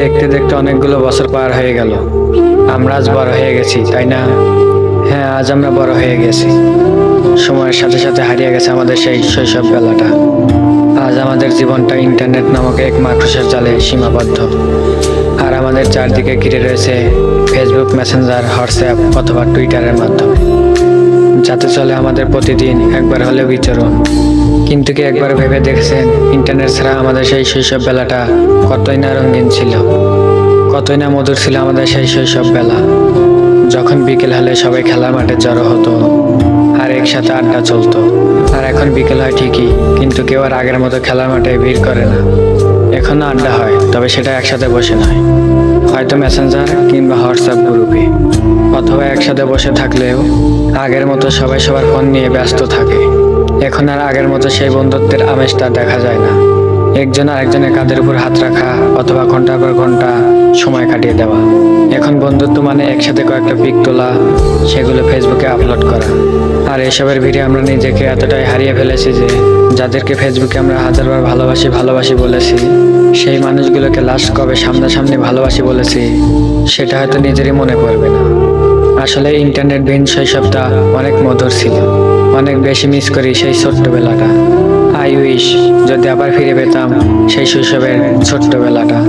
দেখতে দেখতে অনেকগুলো বছর পার হয়ে গেল। আমরা আজ বড় হয়ে গেছি, তাই না? হ্যাঁ, আজ আমরা বড় হয়ে গেছি। সময়ের সাথে সাথে হারিয়ে গেছে আমাদের সেই শৈশব বেলাটা। আজ আমাদের জীবনটা ইন্টারনেট নামক এক মাকড়সার জালে সীমাবদ্ধ। আর আমাদের চারদিকে ঘিরে রয়েছে ফেসবুক, মেসেঞ্জার, হোয়াটসঅ্যাপ অথবা টুইটারের মাধ্যমে, যাতে চলে আমাদের প্রতিদিন একবার হলেও বিচরণ। কিন্তু কি একবার ভেবে দেখেছেন, ইন্টারনেট ছাড়া আমাদের সেই শৈশব বেলাটা কতই না রঙিন ছিল, কতই না মধুর ছিল আমাদের সেই শৈশব বেলা, যখন বিকেল হলে সবাই খেলার মাঠে জড়ো হতো আর একসাথে আড্ডা চলতো। আর এখন বিকেল হয় ঠিকই, কিন্তু কেউ আর আগের মতো খেলার মাঠে ভিড় করে না। এখনো আড্ডা হয়, তবে সেটা একসাথে বসে নয়, হয়তো মেসেঞ্জার কিংবা হোয়াটসঅ্যাপ গ্রুপে, অথবা একসাথে বসে থাকলেও আগের মতো সবাই সবার ফোন নিয়ে ব্যস্ত থাকে। এখন আর আগের মতো সেই বন্ধুত্বের আমেজটা দেখা যায় না। একজন আর একজনের কাঁধের উপর হাত রাখা অথবা ঘন্টার পর ঘন্টা সময় কাটিয়ে দেওয়া। এখন বন্ধুত্ব মানে একসাথে কয়েকটা পিক তোলা, সেগুলো ফেসবুকে আপলোড করা। আর এসবের ভিড়ে আমরা নিজেকে এতটাই হারিয়ে ফেলেছি যে যাদেরকে ফেসবুকে আমরা হাজারবার ভালোবাসি ভালোবাসি বলেছি, সেই মানুষগুলোকে লাস্ট কবে সামনাসামনি ভালোবাসি বলেছি সেটা হয়তো নিজেরই মনে পড়বে না। আসলে ইন্টারনেটবিহীন শৈশবটা অনেক মধুর ছিল। অনেক বেশি মিস করি সেই ছোট্টবেলাটা। আই উইশ যদি আবার ফিরে পেতাম সেই শৈশবের ছোট্টবেলাটা।